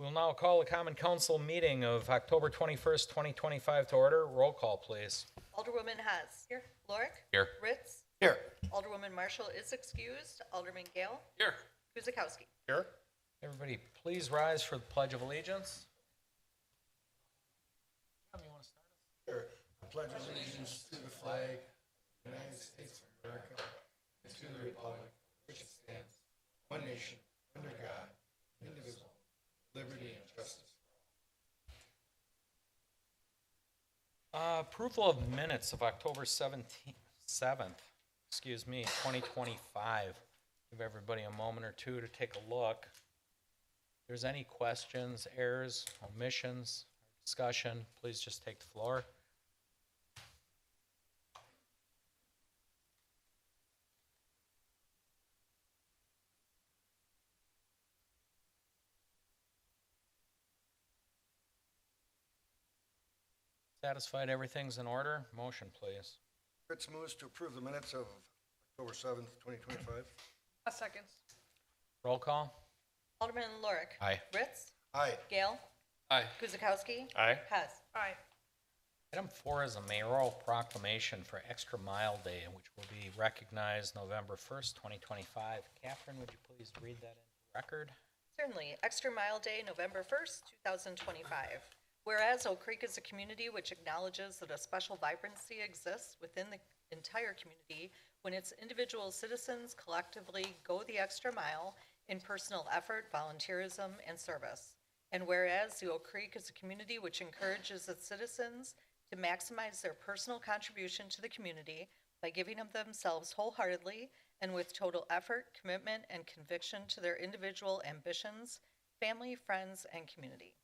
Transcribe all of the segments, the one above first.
We'll now call the Common Council meeting of October 21st, 2025 to order. Roll call, please. Alderwoman Haas. Here. Lorick. Here. Ritz. Here. Alderwoman Marshall is excused. Alderman Gale. Here. Guzekowski. Here. Everybody, please rise for the Pledge of Allegiance. You want to start us? Sure. I pledge allegiance to the flag of the United States of America and to the republic which stands, one nation, under God, indivisible, liberty and justice. Approval of minutes of October 7th, 2025. Give everybody a moment or two to take a look. If there's any questions, errors, omissions, or discussion, please just take the floor. Satisfied everything's in order? Motion, please. Fritz moves to approve the minutes of October 7th, 2025. A second. Roll call. Alderman Lorick. Aye. Ritz. Aye. Gale. Aye. Guzekowski. Aye. Haas. Aye. Item 4 is a mayoral proclamation for Extra Mile Day, which will be recognized November 1st, 2025. Catherine, would you please read that into the record? Certainly. Extra Mile Day, November 1st, 2025. Whereas Oak Creek is a community which acknowledges that a special vibrancy exists within the entire community when its individual citizens collectively go the extra mile in personal effort, volunteerism, and service. And whereas the Oak Creek is a community which encourages its citizens to maximize their personal contribution to the community by giving of themselves wholeheartedly and with total effort, commitment, and conviction to their individual ambitions, family, friends, and community.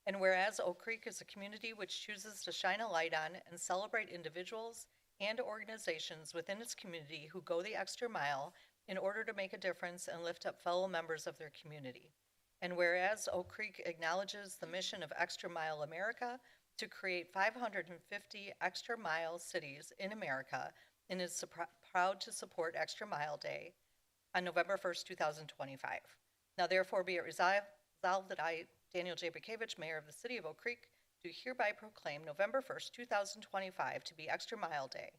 And whereas Oak Creek is a community which chooses to shine a light on and celebrate individuals and organizations within its community who go the extra mile in order to make a difference and lift up fellow members of their community. And whereas Oak Creek acknowledges the mission of Extra Mile America to create 550 extra mile cities in America and is proud to support Extra Mile Day on November 1st, 2025. Now therefore be it resolved that I, Daniel J. Bukevich, Mayor of the City of Oak Creek, do hereby proclaim November 1st, 2025 to be Extra Mile Day.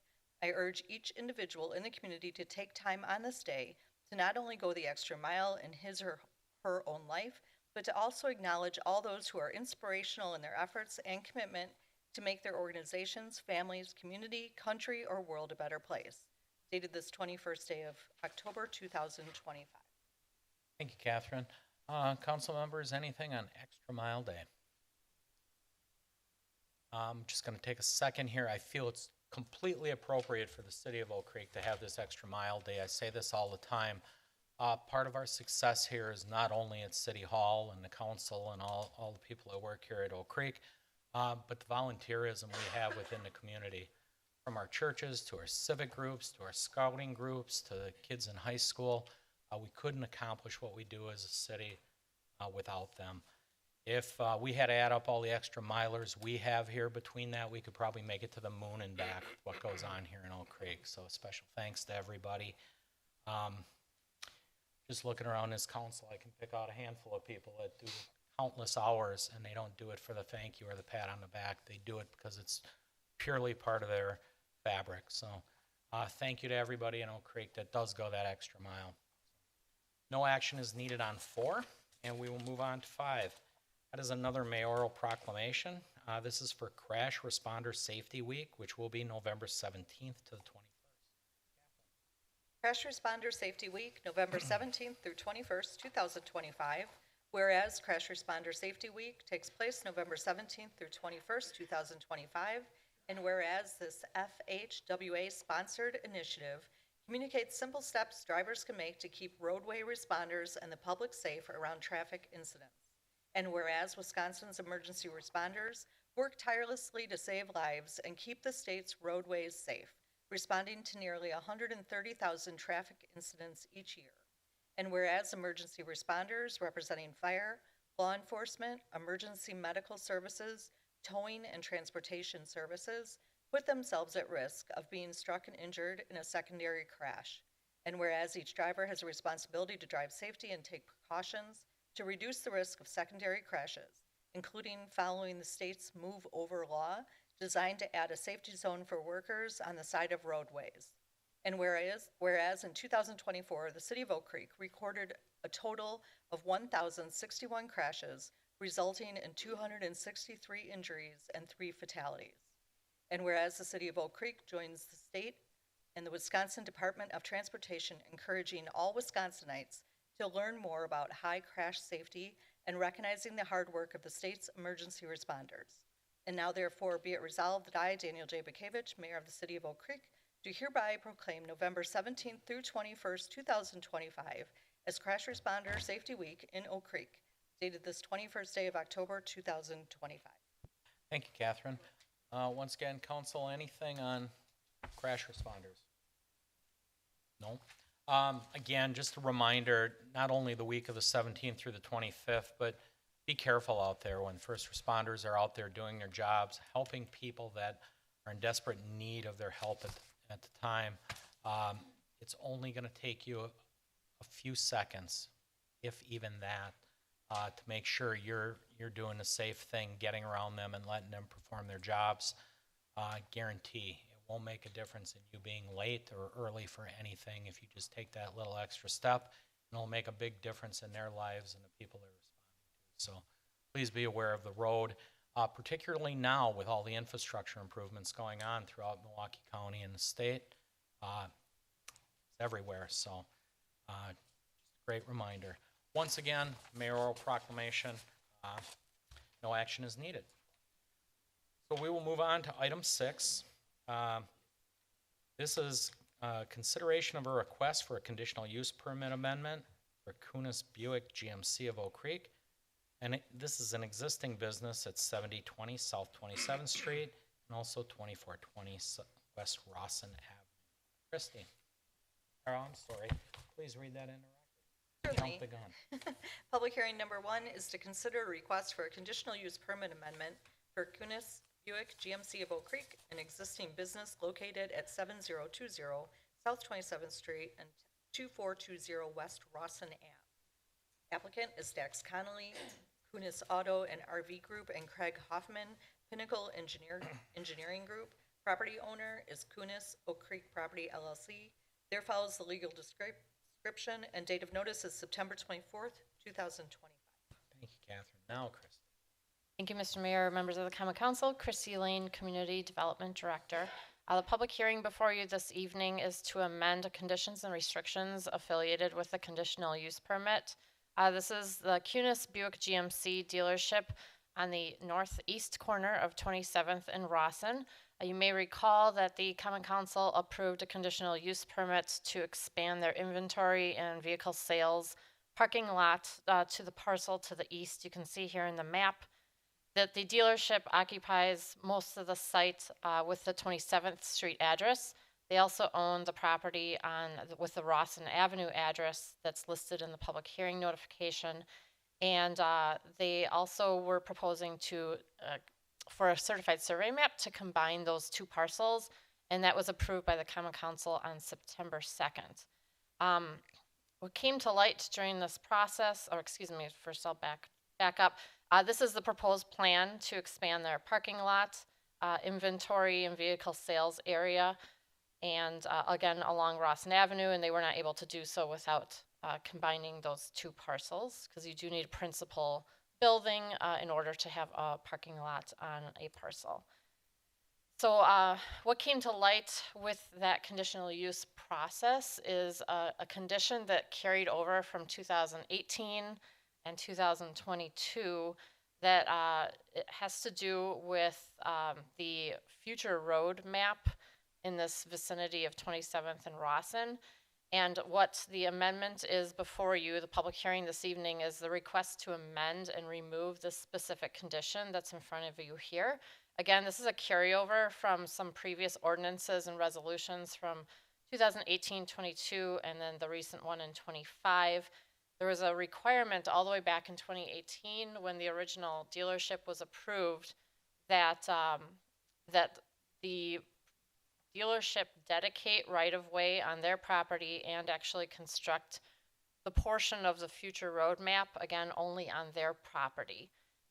I urge each individual in the community to take time on this day to not only go the extra mile in his or her own life, but to also acknowledge all those who are inspirational in their efforts and commitment to make their organizations, families, community, country, or world a better place. Dated this 21st day of October, 2025. Thank you, Catherine. Council members, anything on Extra Mile Day? I'm just going to take a second here. I feel it's completely appropriate for the city of Oak Creek to have this Extra Mile Day. I say this all the time. Part of our success here is not only at City Hall and the council and all the people that work here at Oak Creek, but the volunteerism we have within the community. From our churches to our civic groups to our scouting groups to the kids in high school, we couldn't accomplish what we do as a city without them. If we had to add up all the extra milers we have here between that, we could probably make it to the moon and back with what goes on here in Oak Creek. So special thanks to everybody. Just looking around this council, I can pick out a handful of people that do countless hours, and they don't do it for the thank you or the pat on the back. They do it because it's purely part of their fabric. So thank you to everybody in Oak Creek that does go that extra mile. No action is needed on 4, and we will move on to 5. That is another mayoral proclamation. This is for Crash Responder Safety Week, which will be November 17th to the 21st. Crash Responder Safety Week, November 17th through 21st, 2025. Whereas Crash Responder Safety Week takes place November 17th through 21st, 2025. And whereas this FHWA-sponsored initiative communicates simple steps drivers can make to keep roadway responders and the public safe around traffic incidents. And whereas Wisconsin's emergency responders work tirelessly to save lives and keep the state's roadways safe, responding to nearly 130,000 traffic incidents each year. And whereas emergency responders representing fire, law enforcement, emergency medical services, towing, and transportation services put themselves at risk of being struck and injured in a secondary crash. And whereas each driver has a responsibility to drive safety and take precautions to reduce the risk of secondary crashes, including following the state's Move Over law designed to add a safety zone for workers on the side of roadways. And whereas in 2024, the city of Oak Creek recorded a total of 1,061 crashes, resulting in 263 injuries and 3 fatalities. And whereas the city of Oak Creek joins the state and the Wisconsin Department of Transportation encouraging all Wisconsinites to learn more about high crash safety and recognizing the hard work of the state's emergency responders. And now therefore be it resolved that I, Daniel J. Bakavich, Mayor of the City of Oak Creek, do hereby proclaim November 17th through 21st, 2025 as Crash Responder Safety Week in Oak Creek, dated this 21st day of October, 2025. Thank you, Catherine. Once again, council, anything on crash responders? No? Again, just a reminder, not only the week of the 17th through the 25th, but be careful out there when first responders are out there doing their jobs, helping people that are in desperate need of their help at the time. It's only going to take you a few seconds, if even that, to make sure you're doing a safe thing, getting around them and letting them perform their jobs. Guarantee it won't make a difference in you being late or early for anything if you just take that little extra step, and it'll make a big difference in their lives and the people they're responding to. So please be aware of the road, particularly now with all the infrastructure improvements going on throughout Milwaukee County and the state. It's everywhere, so just a great reminder. Once again, mayoral proclamation, no action is needed. So we will move on to item 6. This is consideration of a request for a conditional use permit amendment for Kunis Buick GMC of Oak Creek. And this is an existing business at 7020 South 27th Street and also 2420 West Rawson Avenue. Christie. Oh, I'm sorry. Please read that into record. Certainly. Jump the gun. Public hearing number 1 is to consider a request for a conditional use permit amendment for Kunis Buick GMC of Oak Creek, an existing business located at 7020 South 27th Street and 2420 West Rawson Ave. Applicant is Dax Connolly, Kunis Auto and RV Group, and Craig Hoffman, Pinnacle Engineering Group. Property owner is Kunis Oak Creek Property LLC. There follows the legal description, and date of notice is September 24th, 2025. Thank you, Catherine. Now, Christie. Thank you, Mr. Mayor, members of the Common Council. Chrissy Lane, Community Development Director. The public hearing before you this evening is to amend conditions and restrictions affiliated with the conditional use permit. This is the Kunis Buick GMC dealership on the northeast corner of 27th and Rawson. You may recall that the Common Council approved a conditional use permit to expand their inventory and vehicle sales parking lot to the parcel to the east. You can see here in the map that the dealership occupies most of the site with the 27th Street address. They also own the property with the Rawson Avenue address that's listed in the public hearing notification. And they also were proposing to, for a certified survey map, to combine those two parcels, and that was approved by the Common Council on September 2nd. What came to light during this process, or excuse me, first I'll back up. This is the proposed plan to expand their parking lot, inventory, and vehicle sales area, and again along Rawson Avenue, and they were not able to do so without combining those two parcels, because you do need a principal building in order to have a parking lot on a parcel. So what came to light with that conditional use process is a condition that carried over from 2018 and 2022 that it has to do with the future road map in this vicinity of 27th and Rawson. And what the amendment is before you, the public hearing this evening, is the request to amend and remove this specific condition that's in front of you here. Again, this is a carryover from some previous ordinances and resolutions from 2018-22 and then the recent one in 25. There was a requirement all the way back in 2018 when the original dealership was approved that that the dealership dedicate right-of-way on their property and actually construct the portion of the future roadmap, again, only on their property.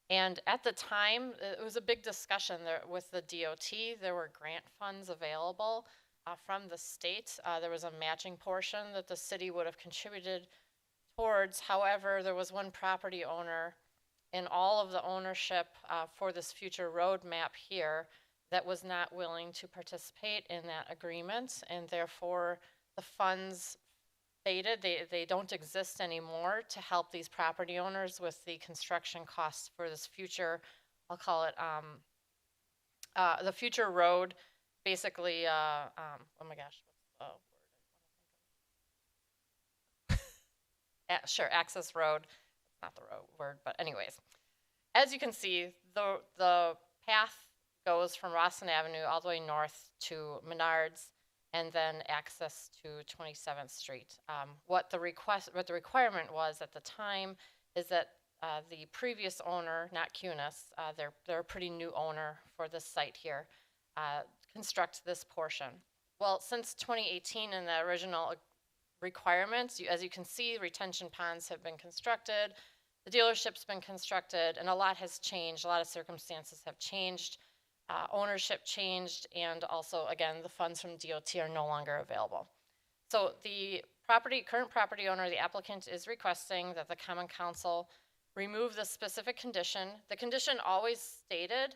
And at the time, it was a big discussion there with the DOT. There were grant funds available from the state. There was a matching portion that the city would have contributed towards. However, there was one property owner in all of the ownership for this future roadmap here that was not willing to participate in that agreement, and therefore the funds faded. They don't exist anymore to help these property owners with the construction costs for this future, I'll call it, the future road, basically, oh my gosh, what's the word? Sure, access road, not the road word, but anyways. As you can see, the path goes from Rawson Avenue all the way north to Menards, and then access to 27th Street. What the requirement was at the time is that the previous owner, not Cunis, they're a pretty new owner for this site here, construct this portion. Well, since 2018 in the original requirements, as you can see, retention ponds have been constructed, the dealership's been constructed, and a lot has changed, a lot of circumstances have changed. Ownership changed, and also, again, the funds from DOT are no longer available. So the current property owner, the applicant, is requesting that the Common Council remove the specific condition. The condition always stated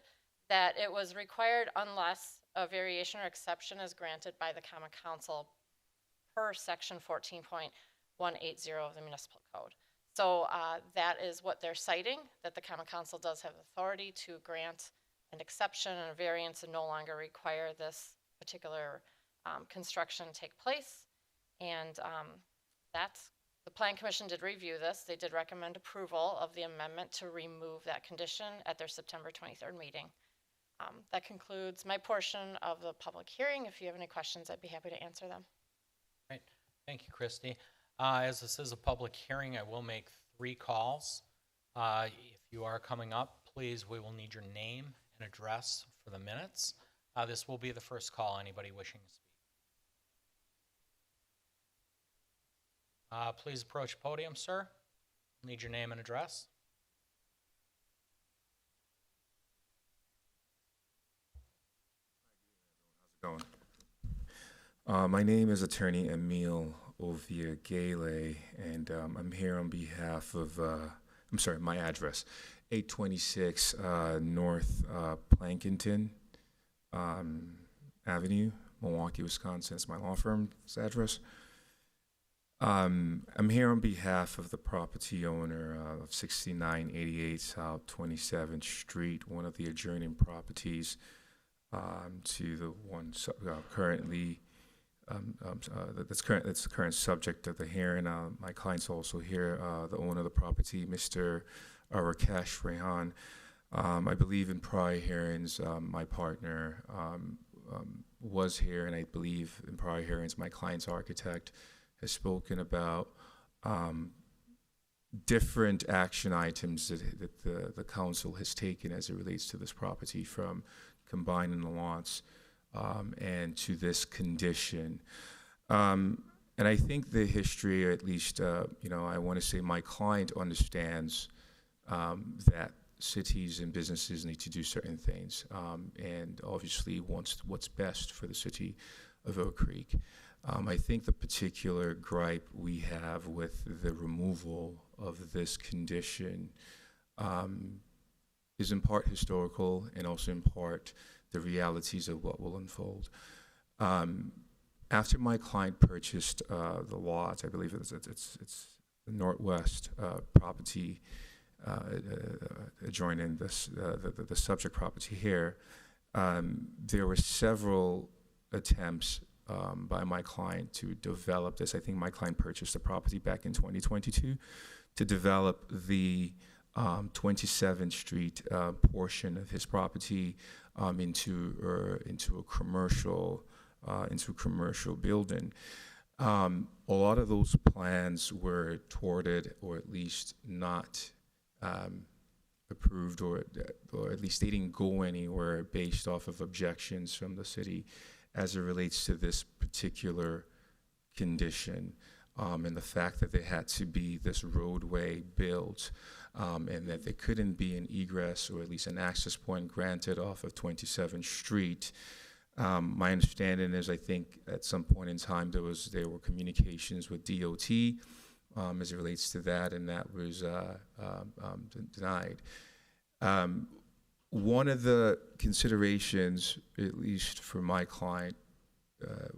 that it was required unless a variation or exception is granted by the Common Council per section 14.180 of the municipal code. So that is what they're citing, that the Common Council does have authority to grant an exception and a variance and no longer require this particular construction take place. And the Plan Commission did review this. They did recommend approval of the amendment to remove that condition at their September 23rd meeting. That concludes my portion of the public hearing. If you have any questions, I'd be happy to answer them. Right. Thank you, Christy. As this is a public hearing, I will make 3 calls. If you are coming up, please, we will need your name and address for the minutes. This will be the first call, anybody wishing to speak. Please approach the podium, sir. Need your name and address. How's it going? My name is Attorney Emile Ovia Gale, and I'm here on behalf of, my address, 826 North Plankinton Avenue, Milwaukee, Wisconsin. It's my law firm's address. I'm here on behalf of the property owner of 6988 South 27th Street, one of the adjoining properties to the one currently that's the current subject of the hearing. My client's also here, the owner of the property, Mr. Rakesh Rehan. I believe in prior hearings, my partner was here, and I believe in prior hearings, my client's architect has spoken about different action items that the council has taken as it relates to this property, from combining the lots and to this condition. And I think the history, or at least, I want to say my client understands that cities and businesses need to do certain things, and obviously wants what's best for the city of Oak Creek. I think the particular gripe we have with the removal of this condition is in part historical and also in part the realities of what will unfold. After my client purchased the lot, I believe it's the Northwest property adjoining this, the subject property here, there were several attempts by my client to develop this. I think my client purchased the property back in 2022 to develop the 27th Street portion of his property into a commercial building. A lot of those plans were thwarted, or at least not approved, or at least they didn't go anywhere based off of objections from the city as it relates to this particular condition. and the fact that there had to be this roadway built, and that there couldn't be an egress or at least an access point granted off of 27th Street. My understanding is, I think at some point in time there were communications with DOT as it relates to that, and that was denied. One of the considerations, at least for my client,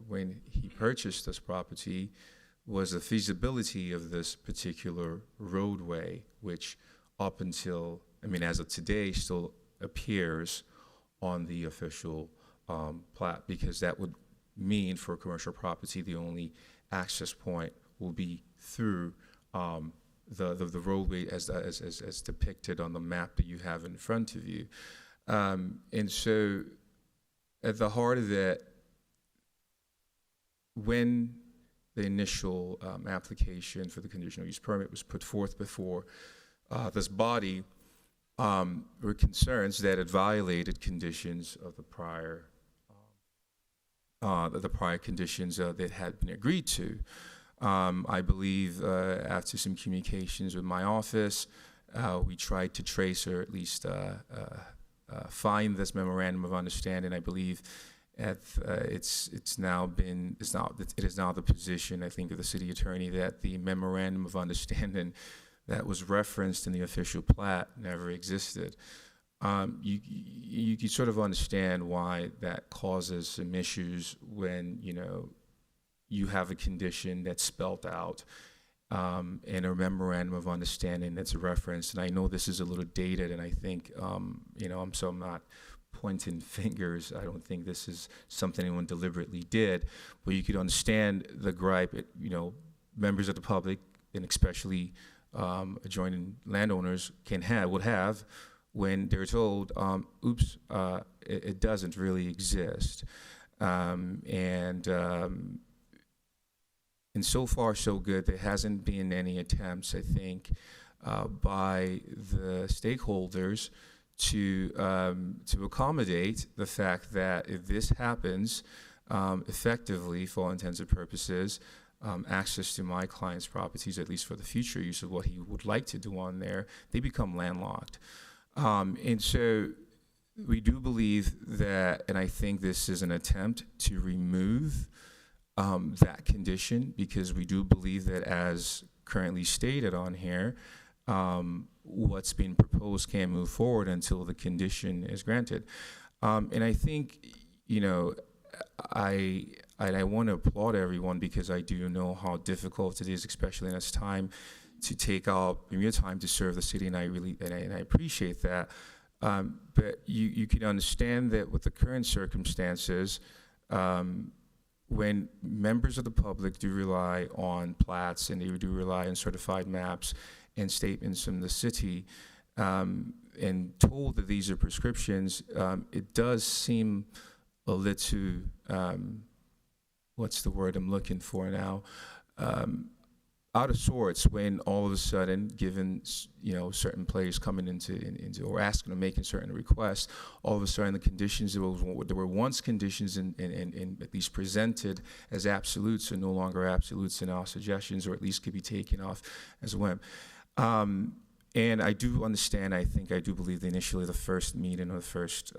when he purchased this property, was the feasibility of this particular roadway, which up until, as of today, still appears on the official plat, because that would mean for a commercial property the only access point will be through the roadway as depicted on the map that you have in front of you. And so at the heart of it, when the initial application for the conditional use permit was put forth before this body, were concerns that it violated conditions of the prior conditions that had been agreed to. I believe after some communications with my office, we tried to trace or at least find this memorandum of understanding. I believe it is now the position, I think, of the city attorney that the memorandum of understanding that was referenced in the official plat never existed. You can sort of understand why that causes some issues when you have a condition that's spelled out in a memorandum of understanding that's referenced. And I know this is a little dated, and I think I'm not pointing fingers. I don't think this is something anyone deliberately did, but you could understand the gripe. Members of the public, and especially adjoining landowners, would have when they're told, "Oops, it doesn't really exist," and so far so good. There hasn't been any attempts, I think, by the stakeholders to accommodate the fact that if this happens, effectively, for all intents and purposes, access to my client's properties, at least for the future use of what he would like to do on there, they become landlocked. And so we do believe that, and I think this is an attempt to remove that condition, because we do believe that, as currently stated on here, what's being proposed can't move forward until the condition is granted. And I think, I want to applaud everyone, because I do know how difficult it is, especially in this time, to take out your time to serve the city, and I appreciate that. But you can understand that with the current circumstances, when members of the public do rely on plats, and they do rely on certified maps and statements from the city, and told that these are prescriptions, it does seem a little, what's the word I'm looking for now, out of sorts, when all of a sudden, given certain players coming into or asking or making certain requests, all of a sudden the conditions that were once conditions and at least presented as absolutes are no longer absolutes in our suggestions, or at least could be taken off as a whim. And I do understand. I do believe that initially the first meeting, or the first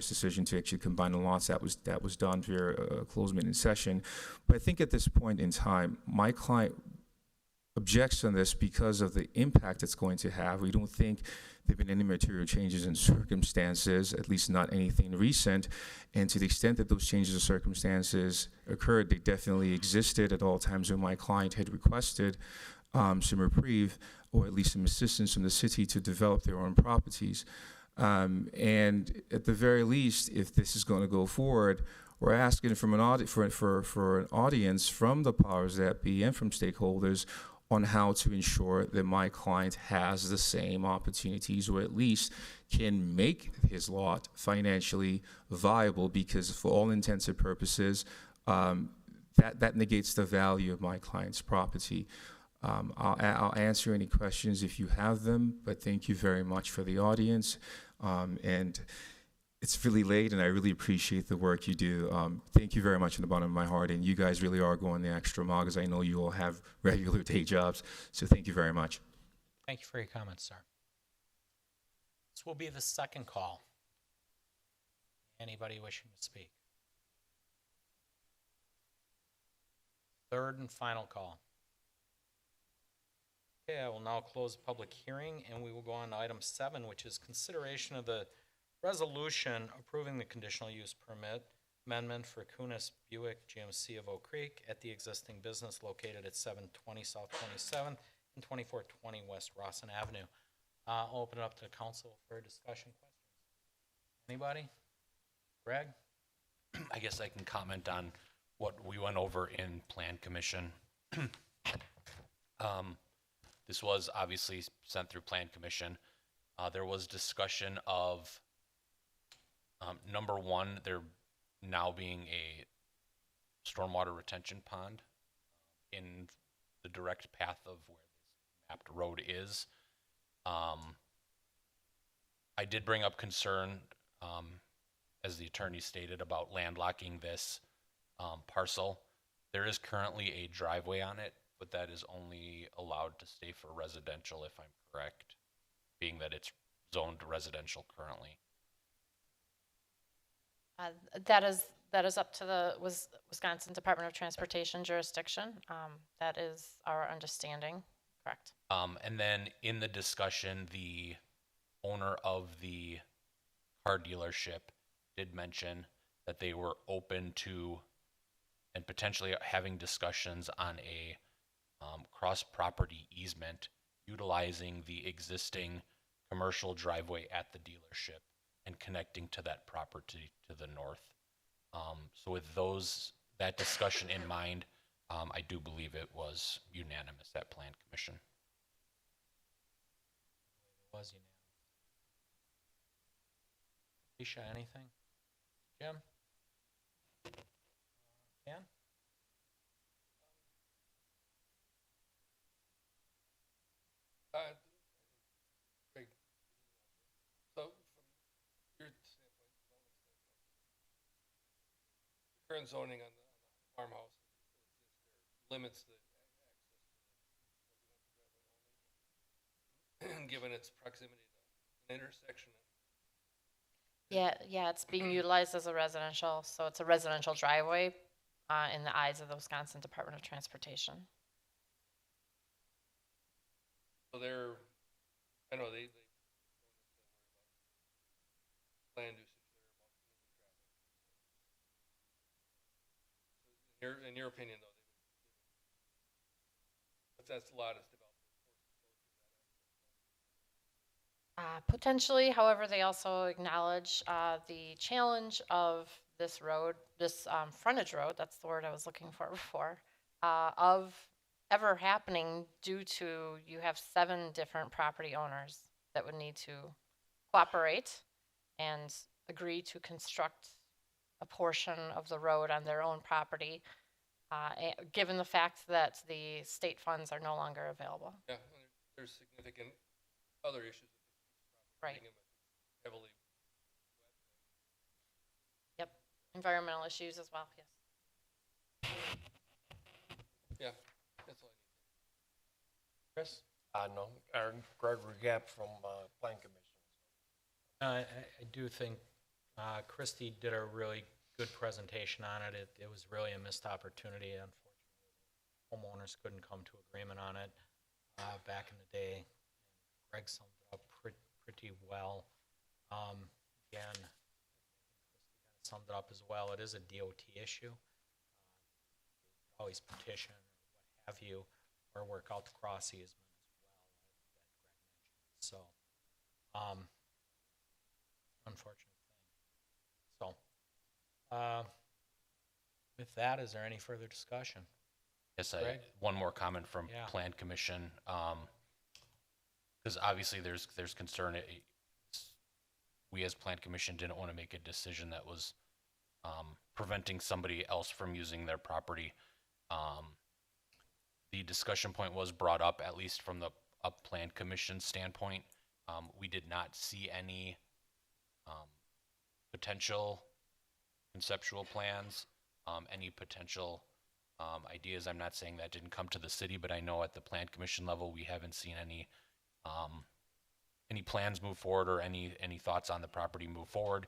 decision to actually combine the lots, that was done via a closed meeting session. But I think at this point in time, my client objects on this because of the impact it's going to have. We don't think there have been any material changes in circumstances, at least not anything recent. And to the extent that those changes in circumstances occurred, they definitely existed at all times when my client had requested some reprieve, or at least some assistance from the city to develop their own properties. And at the very least, if this is going to go forward, we're asking for an audience from the powers that be and from stakeholders on how to ensure that my client has the same opportunities, or at least can make his lot financially viable, because for all intents and purposes, that negates the value of my client's property. I'll answer any questions if you have them, but thank you very much for the audience. And It's really late, and I really appreciate the work you do. Thank you very much from the bottom of my heart, and you guys really are going the extra mile because I know you all have regular day jobs, so thank you very much. Thank you for your comments, sir. This will be the second call. Anybody wishing to speak? Third and final call. Okay, I will now close the public hearing, and we will go on to item 7, which is consideration of the resolution approving the conditional use permit amendment for Kunis Buick GMC of Oak Creek at the existing business located at 720 South 27th and 2420 West Rawson Avenue. I'll open it up to the council for discussion questions. Anybody? Greg? I guess I can comment on what we went over in Plan Commission. This was obviously sent through Plan Commission. There was discussion of, number one, there now being a stormwater retention pond in the direct path of where this mapped road is. I did bring up concern, as the attorney stated, about landlocking this parcel. There is currently a driveway on it, but that is only allowed to stay for residential, if I'm correct, being that it's zoned residential currently. That is up to the Wisconsin Department of Transportation jurisdiction. That is our understanding, correct? And then in the discussion, the owner of the car dealership did mention that they were open to and potentially having discussions on a cross-property easement utilizing the existing commercial driveway at the dealership and connecting to that property to the north. So with that discussion in mind, I do believe it was unanimous at Plan Commission. It was unanimous. Alicia, anything? Jim? Dan? Great. So from your standpoint, the current zoning on the farmhouse limits the access to given its proximity to an intersection. Yeah, it's being utilized as a residential, so it's a residential driveway in the eyes of the Wisconsin Department of Transportation. So they're, I know they land usage there about traffic. In your opinion, though, if that's the lot is developed. Potentially, however, they also acknowledge the challenge of this road, this frontage road, that's the word I was looking for before, of ever happening due to you have 7 different property owners that would need to cooperate and agree to construct a portion of the road on their own property, given the fact that the state funds are no longer available. Yeah, and there's significant other issues. Right. Heavily. Yep. Environmental issues as well, yes. Yeah, that's all I need. Chris? No, Gregory Gap from Plan Commission. I do think Christie did a really good presentation on it. It was really a missed opportunity. Unfortunately, homeowners couldn't come to agreement on it back in the day. Greg summed it up pretty well. Again, Christie kind of summed it up as well. It is a DOT issue. Always petition or what have you, or work out the cross easement as well, that Greg mentioned. So, unfortunate thing. So, with that, is there any further discussion? Yes, Greg? one more comment from Yeah. Plan Commission. Because obviously there's concern. We as Plan Commission didn't want to make a decision that was preventing somebody else from using their property. The discussion point was brought up, at least from the Plan Commission standpoint. We did not see any potential conceptual plans, any potential ideas. I'm not saying that didn't come to the city, but I know at the plan commission level, we haven't seen any plans move forward or any thoughts on the property move forward.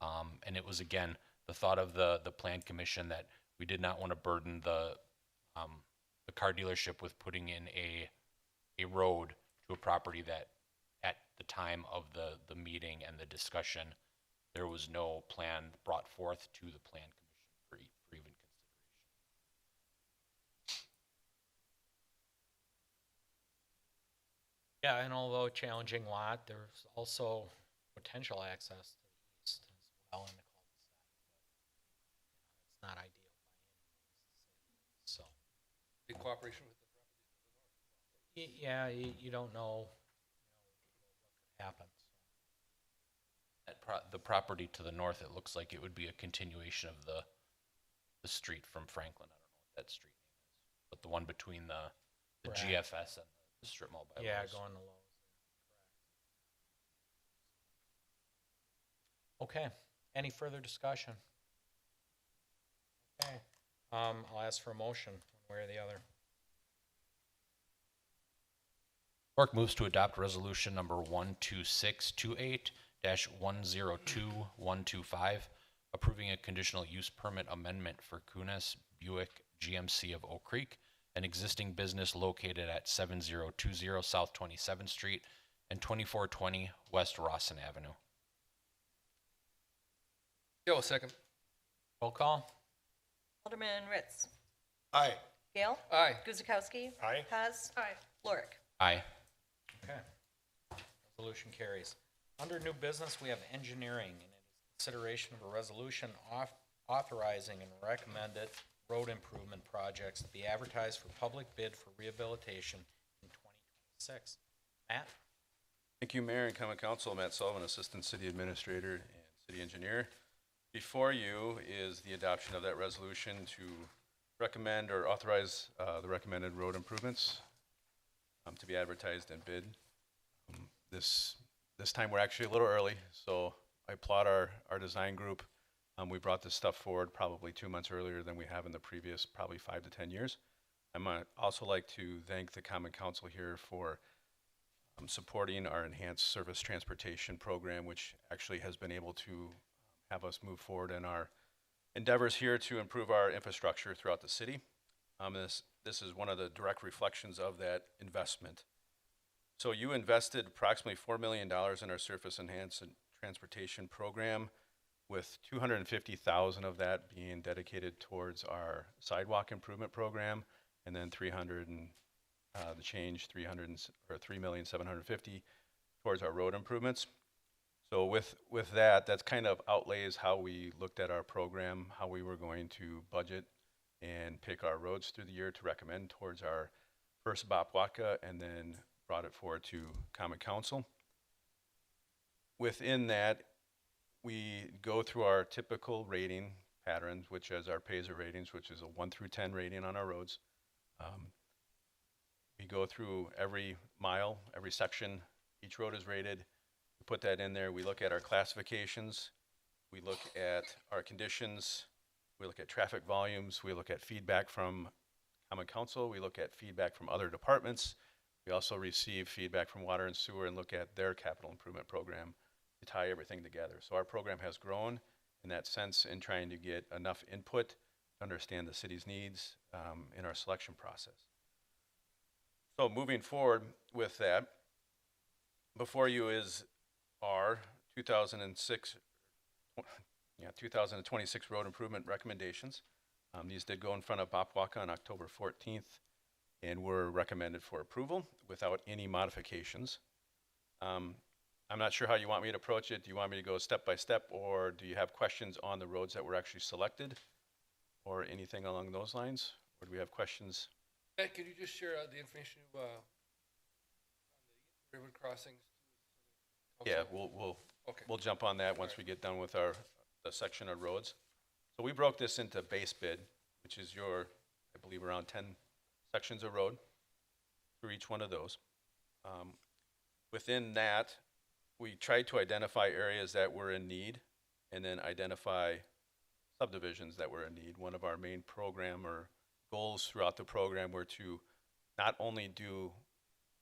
And it was, again, the thought of the plan commission that we did not want to burden the car dealership with putting in a road to a property that at the time of the meeting and the discussion, there was no plan brought forth to the plan commission for even consideration. Yeah, and although a challenging lot, there's also potential access to the east as well in the cul-de-sac. But it's not ideal by any means. So, In cooperation with the yeah, you don't know, what could happen. The property to the north, it looks like it would be a continuation of the street from Franklin. I don't know what that street name is, but the one between the Correct. GFS and the strip mall by Yeah, Lowe's. going to Lowe's. Correct. Okay, any further discussion? Okay, I'll ask for a motion, one way or the other. Clerk moves to adopt resolution number 12628-102125, approving a conditional use permit amendment for Kunis Buick GMC of Oak Creek, an existing business located at 7020 South 27th Street and 2420 West Rawson Avenue. Yeah, well, second. Roll call? Alderman Ritz. Aye. Gale. Aye. Guzekowski. Aye. Haas. Lorick. Aye. Okay. Resolution carries. Under new business, we have engineering, and it is consideration of a resolution authorizing and recommended road improvement projects to be advertised for public bid for rehabilitation in 2026. Matt? Thank you, Mayor and Common Council. Matt Sullivan, Assistant City Administrator and City Engineer. Before you is the adoption of that resolution to recommend or authorize the recommended road improvements to be advertised and bid. This time we're actually a little early, so I applaud our design group. We brought this stuff forward probably 2 months earlier than we have in the previous probably 5 to 10 years. I might also like to thank the Common Council here for supporting our enhanced service transportation program, which actually has been able to have us move forward in our endeavors here to improve our infrastructure throughout the city. This is one of the direct reflections of that investment. So you invested approximately $4 million in our surface enhanced transportation program, with $250,000 of that being dedicated towards our sidewalk improvement program, and then $3,750,000 towards our road improvements. So with that, that's kind of outlays how we looked at our program, how we were going to budget and pick our roads through the year to recommend towards our first BOPWACA, and then brought it forward to Common Council. Within that, we go through our typical rating patterns, which is our PASER ratings, which is a 1 through 10 rating on our roads. We go through every mile, every section, each road is rated. We put that in there. We look at our classifications. We look at our conditions. We look at traffic volumes. We look at feedback from Common Council. We look at feedback from other departments. We also receive feedback from Water and Sewer and look at their capital improvement program to tie everything together. So our program has grown in that sense in trying to get enough input to understand the city's needs in our selection process. So moving forward with that, before you is our 2026 road improvement recommendations. These did go in front of BOPWACA on October 14th and were recommended for approval without any modifications. I'm not sure how you want me to approach it. Do you want me to go step by step, or do you have questions on the roads that were actually selected or anything along those lines? Or do we have questions? Matt, could you just share the information on the river crossings? Yeah, Council? we'll jump on that once we get done with the section of roads. So we broke this into base bid, which is I believe around 10 sections of road through each one of those. Within that, we tried to identify areas that were in need and then identify subdivisions that were in need. One of our main program or goals throughout the program were to not only do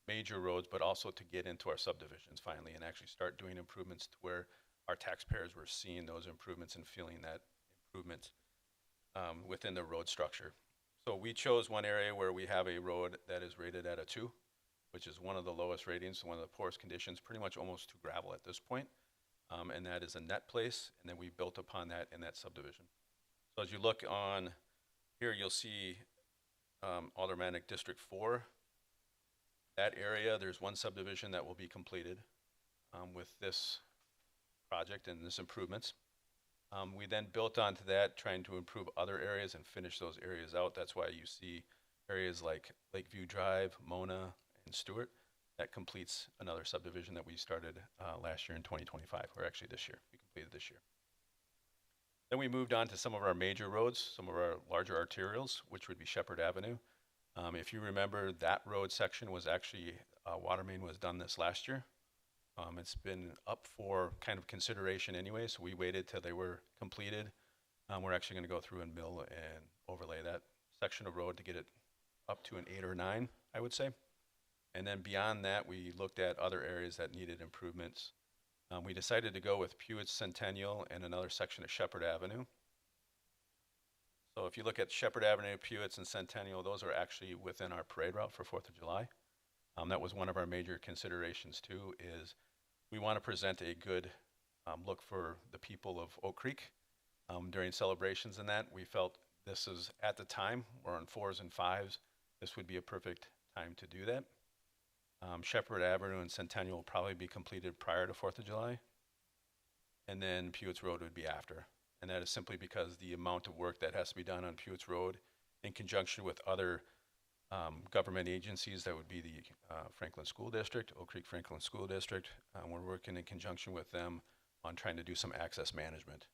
major roads, but also to get into our subdivisions finally and actually start doing improvements to where our taxpayers were seeing those improvements and feeling that improvement within the road structure. So we chose one area where we have a road that is rated at a 2, which is one of the lowest ratings, one of the poorest conditions, pretty much almost to gravel at this point. And that is a net place, and then we built upon that in that subdivision. So as you look on here, you'll see Aldermanic District 4. That area, there's one subdivision that will be completed with this project and this improvements. We then built onto that, trying to improve other areas and finish those areas out. That's why you see areas like Lakeview Drive, Mona, and Stewart. That completes another subdivision that we started last year in 2025, or actually this year. We completed this year. Then we moved on to some of our major roads, some of our larger arterials, which would be Shepherd Avenue. If you remember, that road section was actually, water main was done this last year. It's been up for kind of consideration anyway, so we waited till they were completed. We're actually going to go through and mill and overlay that section of road to get it up to an 8 or 9, I would say. And then beyond that, we looked at other areas that needed improvements. We decided to go with Pewitz Centennial and another section of Shepherd Avenue. So if you look at Shepherd Avenue, Pewitz, and Centennial, those are actually within our parade route for 4th of July. That was one of our major considerations too, is we want to present a good look for the people of Oak Creek during celebrations and that. We felt this is, at the time, we're on 4s and 5s, this would be a perfect time to do that. Shepherd Avenue and Centennial will probably be completed prior to 4th of July. And then Pewitz Road would be after. And that is simply because the amount of work that has to be done on Pewitz Road in conjunction with other government agencies, that would be the Franklin School District, Oak Creek Franklin School District. We're working in conjunction with them on trying to do some access management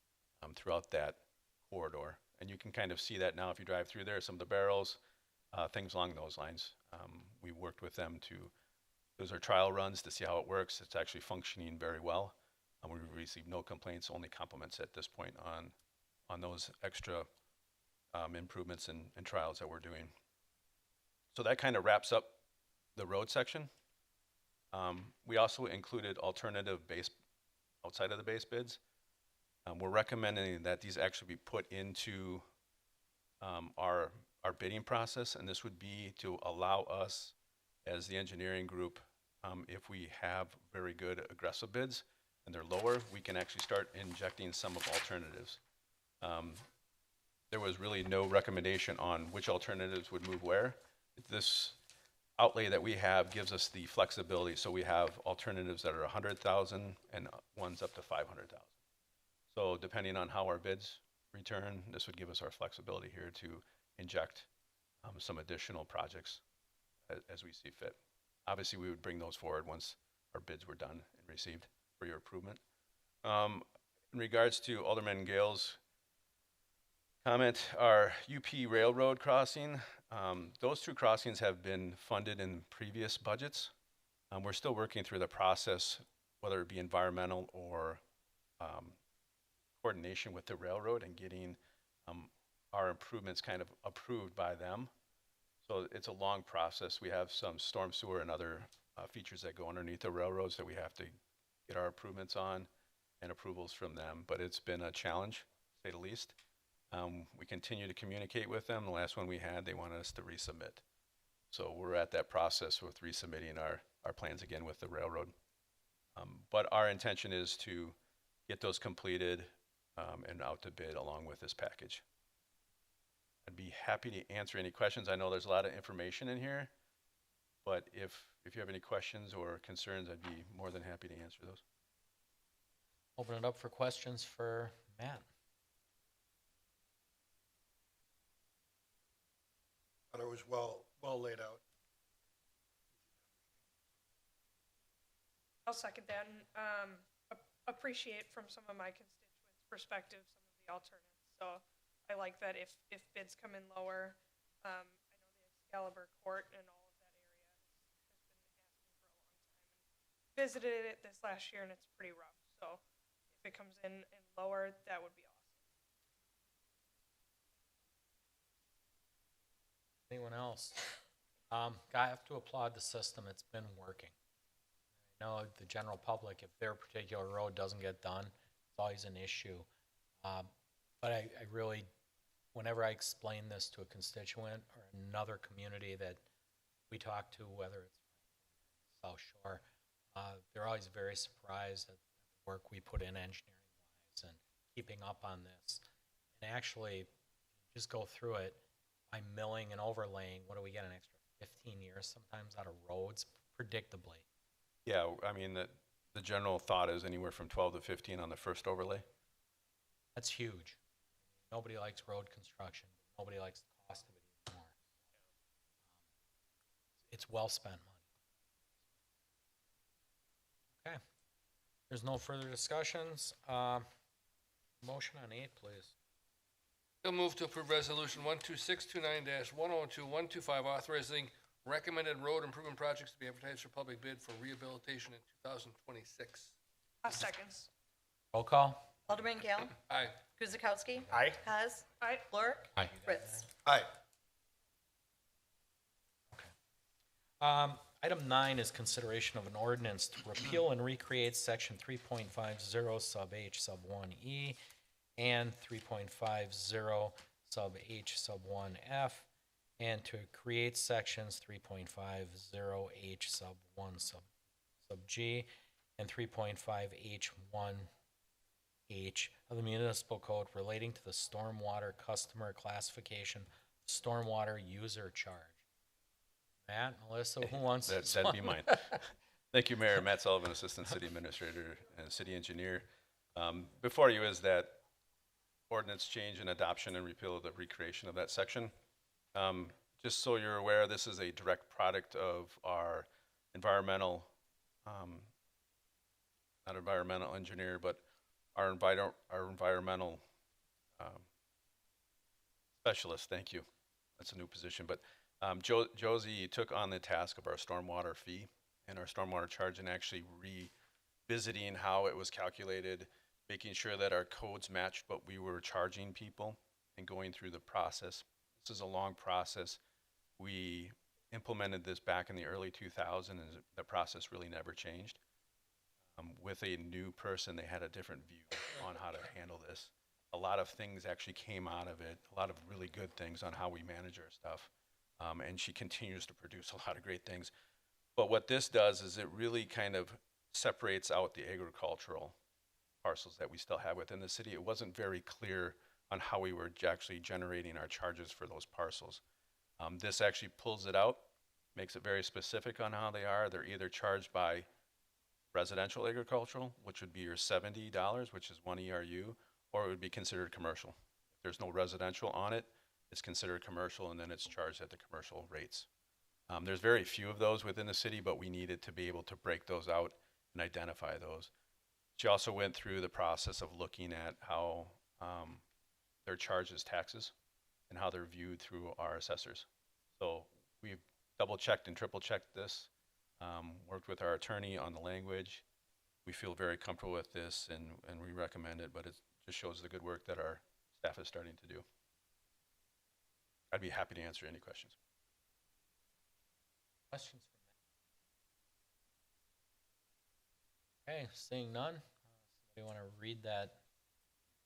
throughout that corridor. And you can kind of see that now if you drive through there, some of the barrels, things along those lines. We worked with them to, those are trial runs to see how it works. It's actually functioning very well. We've received no complaints, only compliments at this point on those extra improvements and trials that we're doing. So that kind of wraps up the road section. We also included alternative base, outside of the base bids. We're recommending that these actually be put into our bidding process, and this would be to allow us as the engineering group, if we have very good aggressive bids and they're lower, we can actually start injecting some of alternatives. There was really no recommendation on which alternatives would move where. This outlay that we have gives us the flexibility, so we have alternatives that are 100,000 and ones up to 500,000. So depending on how our bids return, this would give us our flexibility here to inject some additional projects as we see fit. Obviously, we would bring those forward once our bids were done and received for your approval. In regards to Alderman Gale's comment, our UP Railroad crossing, those 2 crossings have been funded in previous budgets. We're still working through the process, whether it be environmental or coordination with the railroad and getting our improvements kind of approved by them. So it's a long process. We have some storm sewer and other features that go underneath the railroads that we have to get our improvements on and approvals from them. But it's been a challenge, to say the least. We continue to communicate with them. The last one we had, they wanted us to resubmit. So we're at that process with resubmitting our plans again with the railroad. But our intention is to get those completed and out to bid along with this package. I'd be happy to answer any questions. I know there's a lot of information in here, but if you have any questions or concerns, I'd be more than happy to answer those. Open it up for questions for Matt. Thought it was well laid out. I'll second that and appreciate from some of my constituents' perspective some of the alternatives. So I like that if bids come in lower, I know the Excalibur Court and all of that area has been asking for a long time. And visited it this last year and it's pretty rough. So if it comes in lower, that would be awesome. Anyone else? I have to applaud the system. It's been working. I know the general public, if their particular road doesn't get done, it's always an issue. But I really, whenever I explain this to a constituent or another community that we talk to, whether it's South Shore, they're always very surprised at the work we put in engineering-wise and keeping up on this. And actually, just go through it, by milling and overlaying, what do we get, an extra 15 years sometimes out of roads, predictably? Yeah, I mean, the general thought is anywhere from 12 to 15 on the first overlay. That's huge. Nobody likes road construction. Nobody likes the cost of it anymore. It's well spent money. Okay. There's no further discussions. Motion on 8, please. Still move to approve resolution 12629-102125, authorizing recommended road improvement projects to be advertised for public bid for rehabilitation in 2026. Seconds. Roll call. Alderman Gale. Aye. Guzekowski. Aye. Haas. Aye. Lorik. Aye. Ritz. Aye. Item 9 is consideration of an ordinance to repeal and recreate section 3.50 sub H sub 1E and 3.50 sub H sub 1F, and to create sections 3.50 H sub 1 sub G and 3.5 H 1 H of the municipal code relating to the stormwater customer classification, stormwater user charge. Matt, Melissa, who wants this That'd one? be mine. Thank you, Mayor. Matt Sullivan, Assistant City Administrator and City Engineer. Before you is that ordinance change and adoption and repeal of the recreation of that section. Just so you're aware, this is a direct product of our environmental, not environmental engineer, but our environmental specialist. Thank you. That's a new position. But Josie took on the task of our stormwater fee and our stormwater charge, and actually revisiting how it was calculated, making sure that our codes matched what we were charging people, and going through the process. This is a long process. We implemented this back in the early 2000s, and the process really never changed. With a new person, they had a different view on how to handle this. A lot of things actually came out of it, a lot of really good things on how we manage our stuff. And she continues to produce a lot of great things. But what this does is it really kind of separates out the agricultural parcels that we still have within the city. It wasn't very clear on how we were actually generating our charges for those parcels. This actually pulls it out, makes it very specific on how they are. They're either charged by residential agricultural, which would be your $70, which is 1 ERU, or it would be considered commercial. If there's no residential on it, it's considered commercial, and then it's charged at the commercial rates. There's very few of those within the city, but we needed to be able to break those out and identify those. She also went through the process of looking at how they're charged as taxes and how they're viewed through our assessors. So we've double-checked and triple-checked this, worked with our attorney on the language. We feel very comfortable with this, and we recommend it, but it just shows the good work that our staff is starting to do. I'd be happy to answer any questions. Questions from me? Okay, seeing none. Somebody want to read that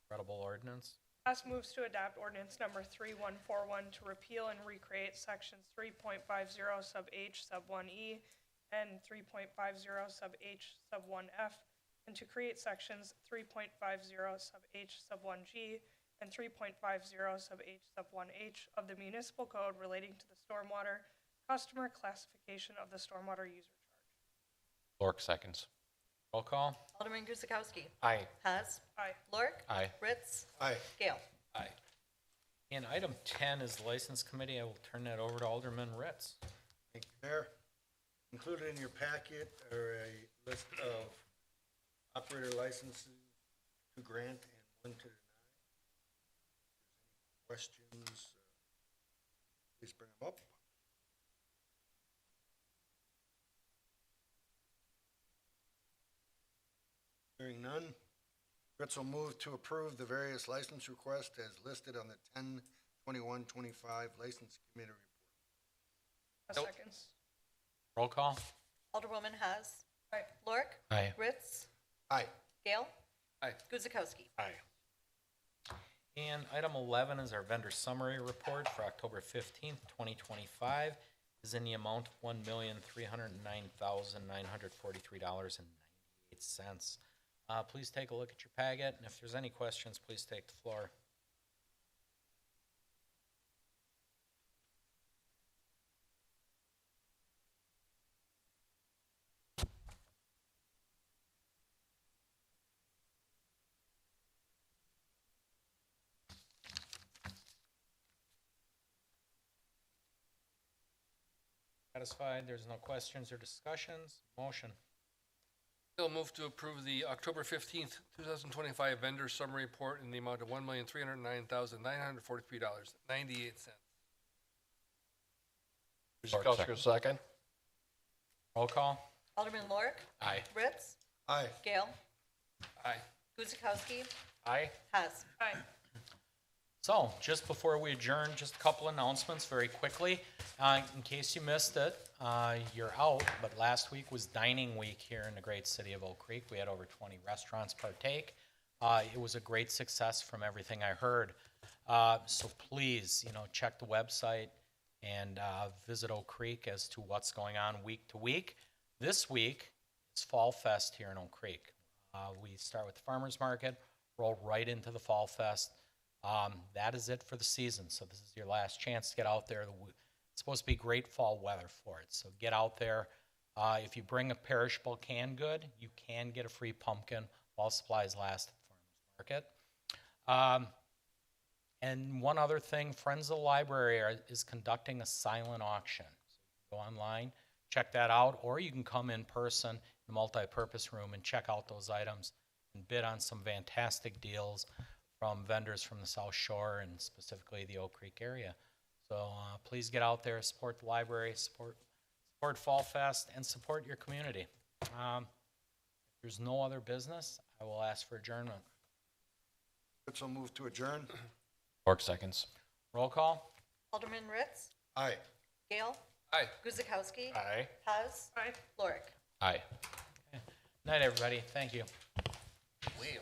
incredible ordinance? Haas moves to adopt ordinance number 3141 to repeal and recreate sections 3.50 sub H sub 1E and 3.50 sub H sub 1F, and to create sections 3.50 sub H sub 1G and 3.50 sub H sub 1H of the municipal code relating to the stormwater customer classification of the stormwater user charge. Lorik seconds. Roll call. Alderman Guzekowski. Aye. Haas. Aye. Lorik. Aye. Ritz. Aye. Gale. Aye. And item 10 is the License Committee. I will turn that over to Alderman Ritz. Thank you, Mayor. Included in your packet are a list of operator licenses to grant and one to deny. If there's any questions, please bring them up. Hearing none, Fritz will move to approve the various license requests as listed on the 10/21/25 License Committee Report. Nope. Seconds. Roll call. Alderwoman Haas. Aye. Lorik. Aye. Ritz. Aye. Gale. Aye. Guzekowski. Aye. And item 11 is our vendor summary report for October 15th, 2025, is in the amount of $1,309,943.98. Please take a look at your packet, and if there's any questions, please take the floor. Satisfied, there's no questions or discussions, motion. Bill move to approve the October 15th, 2025 vendor summary report in the amount of $1,309,943.98. Guzekowski, second. Roll call. Alderman Lorik. Aye. Ritz. Aye. Gale. Aye. Guzekowski. Aye. Haas. Aye. So, just before we adjourn, just a couple announcements very quickly. In case you missed it, you're out, but last week was dining week here in the great city of Oak Creek. We had over 20 restaurants partake. It was a great success from everything I heard. So please, check the website and visit Oak Creek as to what's going on week to week. This week is Fall Fest here in Oak Creek. We start with the farmers market, roll right into the Fall Fest. That is it for the season. So this is your last chance to get out there. It's supposed to be great fall weather for it. So get out there. If you bring a perishable canned good, you can get a free pumpkin while supplies last at the farmers market. And one other thing, Friends of the Library is conducting a silent auction. So you can go online, check that out, or you can come in person in the multi-purpose room and check out those items and bid on some fantastic deals from vendors from the South Shore and specifically the Oak Creek area. So please get out there, support the library, support Fall Fest, and support your community. If there's no other business, I will ask for adjournment. Fritz will move to adjourn. Ork, seconds. Roll call. Alderman Ritz. Aye. Gale. Aye. Guzekowski. Aye. Haas. Aye. Lorik. Aye. Night, everybody. Thank you.